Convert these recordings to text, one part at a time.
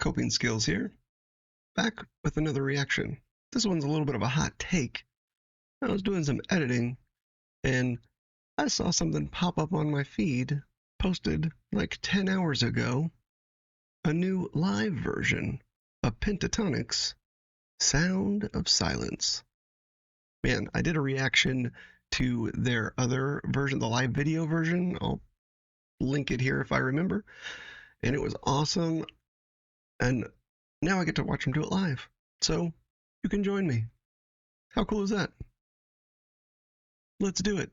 Coping Skills here, back with another reaction. This one's a little bit of a hot take. I was doing some editing and I saw something pop up on my feed, posted like 10 hours ago, a new live version of Pentatonix, Sound of Silence. Man, I did a reaction to their other version, the live video version. I'll link it here if I remember. And it was awesome. And now I get to watch them do it live. So you can join me. How cool is that? Let's do it.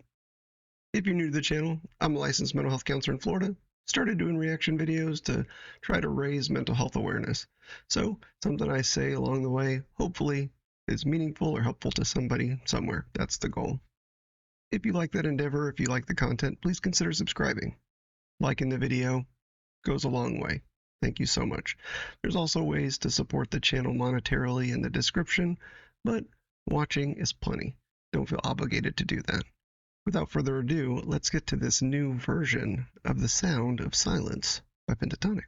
If you're new to the channel, I'm a licensed mental health counselor in Florida. Started doing reaction videos to try to raise mental health awareness. So something I say along the way, hopefully, is meaningful or helpful to somebody somewhere. That's the goal. If you like that endeavor, if you like the content, please consider subscribing. Liking the video goes a long way. Thank you so much. There's also ways to support the channel monetarily in the description, but watching is plenty. Don't feel obligated to do that. Without further ado, let's get to this new version of The Sound of Silence by Pentatonix.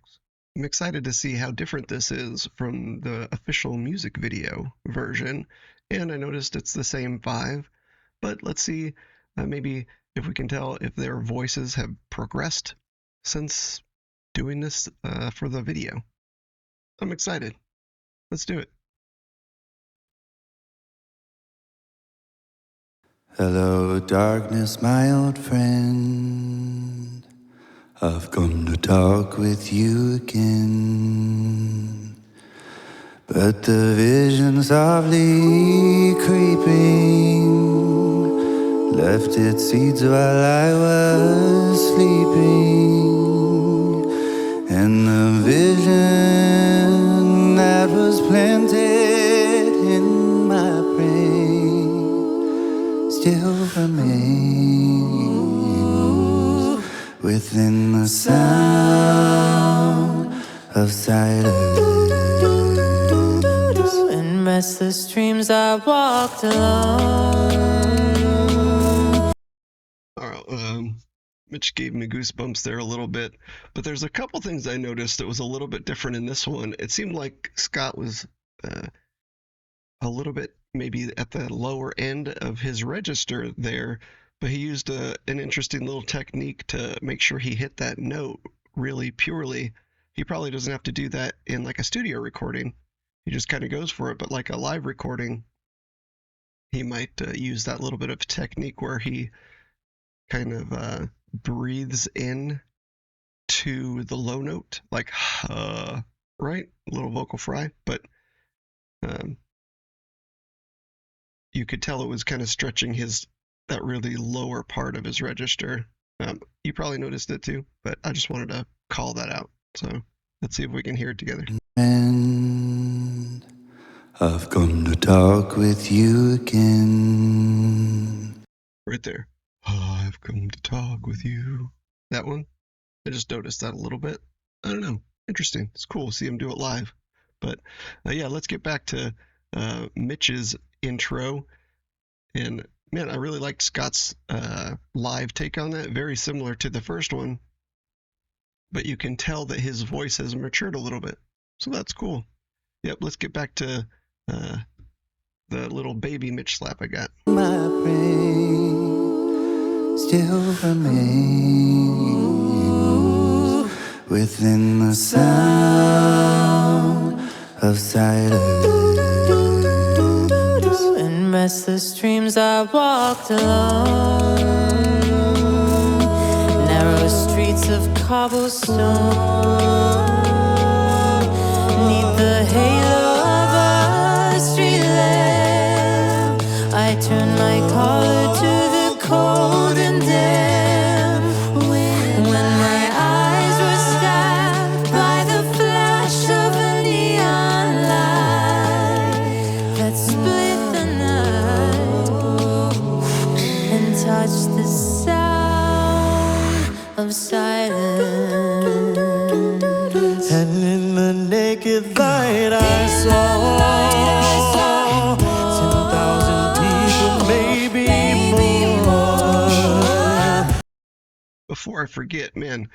I'm excited to see how different this is from the official music video version, and I noticed it's the same 5, but let's see maybe if we can tell if their voices have progressed since doing this for the video. I'm excited. Let's do it. Hello, darkness, my old friend. I've come to talk with you again. But the vision softly creeping left its seeds while I was sleeping. And the vision that was planted in my brain still remains within the sound of silence. In restless dreams I walked alone. Alright, Mitch gave me goosebumps there a little bit, but there's a couple things I noticed that was a little bit different in this one. It seemed like Scott was a little bit maybe at the lower end of his register there, but he used an interesting little technique to make sure he hit that note really purely. He probably doesn't have to do that in like a studio recording. He just kind of goes for it, but like a live recording, he might use that little bit of technique where he kind of breathes in to the low note, like right? A little vocal fry, but you could tell it was kind of stretching that really lower part of his register. You probably noticed it too, but I just wanted to call that out. So let's see if we can hear it together. And I've come to talk with you again. Right there. I've come to talk with you. That one. I just noticed that a little bit. I don't know. Interesting. It's cool to see him do it live. But yeah, let's get back to Mitch's intro. And man, I really liked Scott's live take on that. Very similar to the first one. But you can tell that his voice has matured a little bit. So that's cool. Yep, let's get back to the little baby Mitch slap I got. My brain still remains within the sound of silence. In restless dreams I walked alone. Narrow streets of cobblestone. Neath the halo of a street lamp, I turned my collar to the cold and damp. When my eyes were stabbed by the flash of a neon light that split the night and touched the sound of silence. And in the naked light I saw 10,000 people, maybe more. Before I forget, man,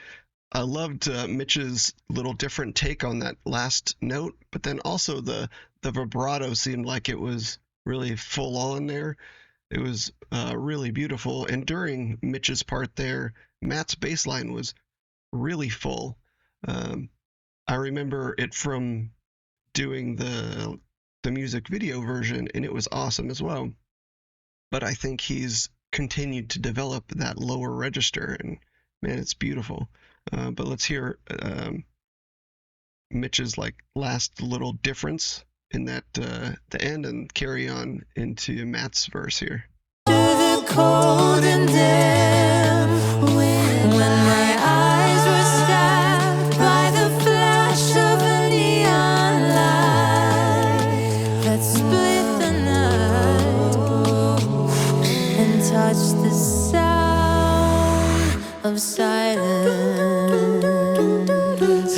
I loved Mitch's little different take on that last note, but then also the vibrato seemed like it was really full on there. It was really beautiful. And during Mitch's part there, Matt's bass line was really full. I remember it from doing the music video version, and it was awesome as well. But I think he's continued to develop that lower register, and man, it's beautiful. But let's hear Mitch's like last little difference in that the end, and carry on into Matt's verse here. To the cold and damp, when my eyes were stabbed by the flash of a neon light that split the night and touched the sound of silence.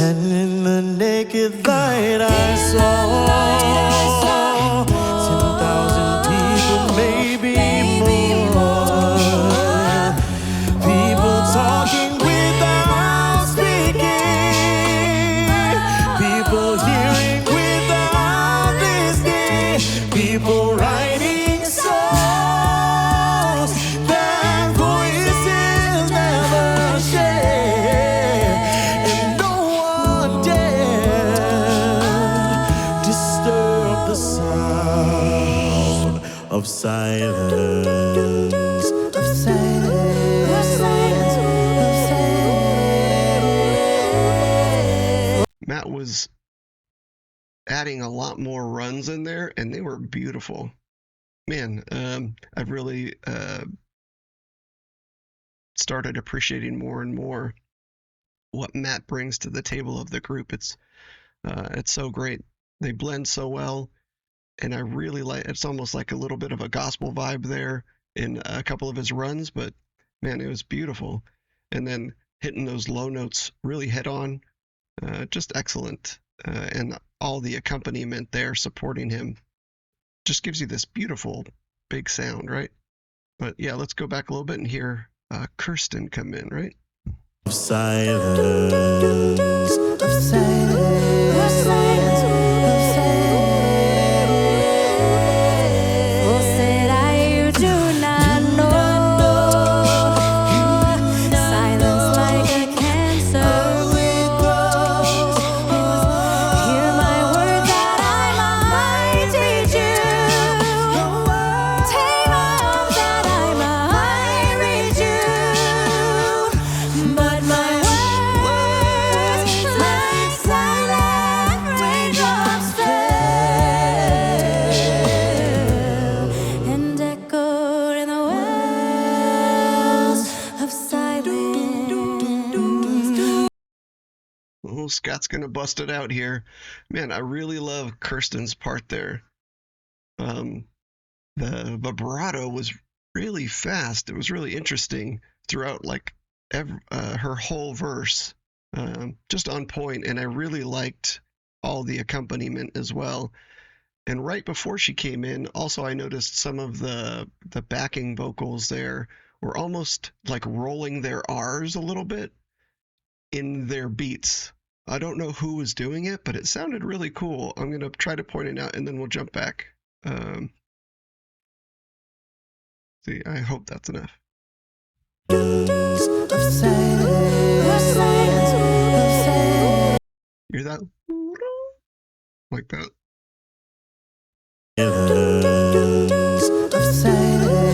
And in the naked light I saw 10,000 people, maybe more. People talking without speaking. People hearing without listening. People writing songs that voices never share. And no one dared disturb the sound of silence. Of silence. Matt was adding a lot more runs in there, and they were beautiful. Man, I've really started appreciating more and more what Matt brings to the table of the group. It's so great. They blend so well, and I really like. It's almost like a little bit of a gospel vibe there in a couple of his runs, but man, it was beautiful. And then hitting those low notes really head on, just excellent. And all the accompaniment there supporting him just gives you this beautiful big sound, right? But yeah, let's go back a little bit and hear Kirsten come in, right? Of silence. Of silence. Oh, said I do not know. Silence like a cancer grows. Hear my word that I might teach you. Take my arms that I might reach you. But my words like silent raindrops fell and echoed in the wells of silence. Oh, Scott's gonna bust it out here. Man, I really love Kirsten's part there. The vibrato was really fast. It was really interesting throughout, like her whole verse, just on point. And I really liked all the accompaniment as well. And right before she came in, also I noticed some of the backing vocals there were almost like rolling their R's a little bit in their beats. I don't know who was doing it, but it sounded really cool. I'm going to try to point it out, and then we'll jump back. See, I hope that's enough. Of silence. Hear that? Like that. Of silence.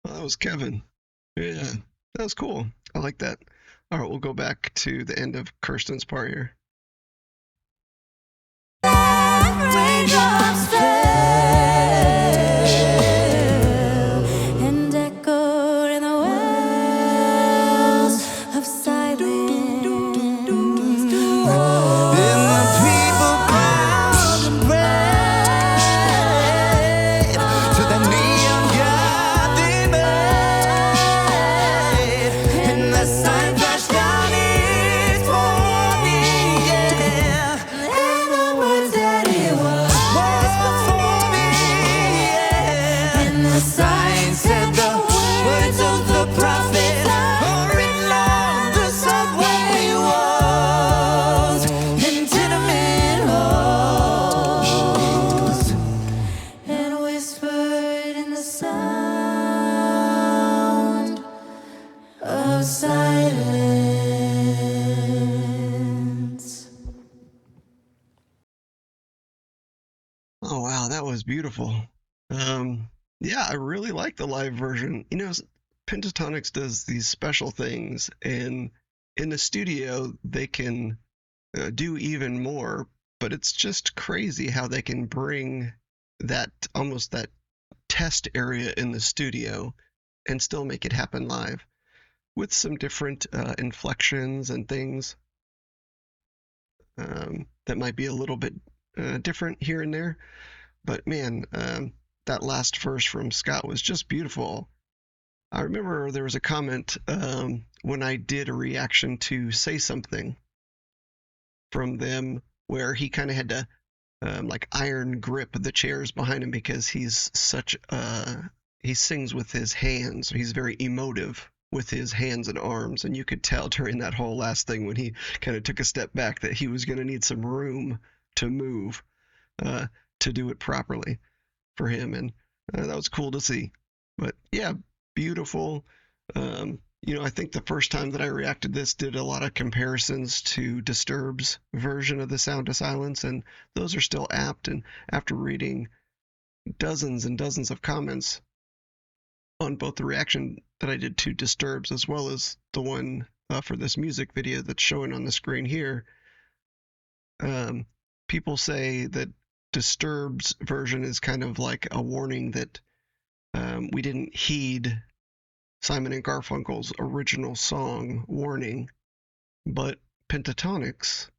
Oh, that was Kevin. Yeah, that was cool. I like that. All right, we'll go back to the end of Kirsten's part here. Raindrops fell and echoed in the wells of silence. And the people bowed and prayed to the neon god they made. And the sun flashed down its warning, yeah. And the words that it was was beautiful. Yeah, I really like the live version. You know, Pentatonix does these special things, and in the studio, they can do even more, but it's just crazy how they can bring that almost that test area in the studio and still make it happen live with some different inflections and things that might be a little bit different here and there. But man, that last verse from Scott was just beautiful. I remember there was a comment when I did a reaction to Say Something from them where he kind of had to like iron grip the chairs behind him because he's such he sings with his hands. He's very emotive with his hands and arms, and you could tell during that whole last thing when he kind of took a step back that he was going to need some room to move to do it properly for him, and that was cool to see. But yeah, beautiful. You know, I think the first time that I reacted this did a lot of comparisons to Disturbed's version of The Sound of Silence, and those are still apt. And after reading dozens and dozens of comments on both the reaction that I did to Disturbed's as well as the one for this music video that's showing on the screen here, people say that Disturbed's version is kind of like a warning that we didn't heed Simon and Garfunkel's original song warning, but Pentatonix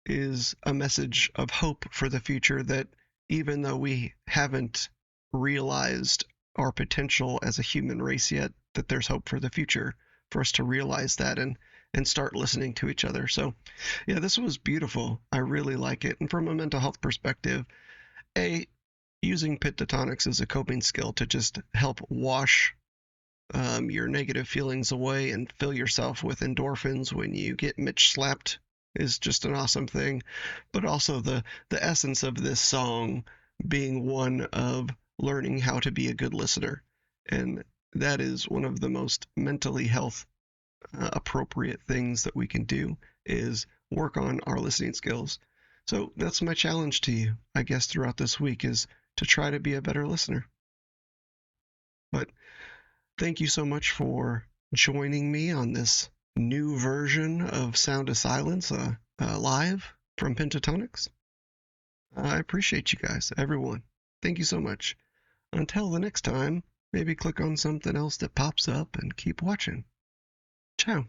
is a message of hope for the future that even though we haven't realized our potential as a human race yet, that there's hope for the future for us to realize that and start listening to each other. So yeah, this was beautiful. I really like it. And from a mental health perspective, using Pentatonix as a coping skill to just help wash your negative feelings away and fill yourself with endorphins when you get Mitch slapped is just an awesome thing. But also the essence of this song being one of learning how to be a good listener. And that is one of the most mentally health appropriate things that we can do is work on our listening skills. So that's my challenge to you, I guess, throughout this week is to try to be a better listener. But thank you so much for joining me on this new version of Sound of Silence live from Pentatonix. I appreciate you guys, everyone. Thank you so much. Until the next time, maybe click on something else that pops up and keep watching. Ciao.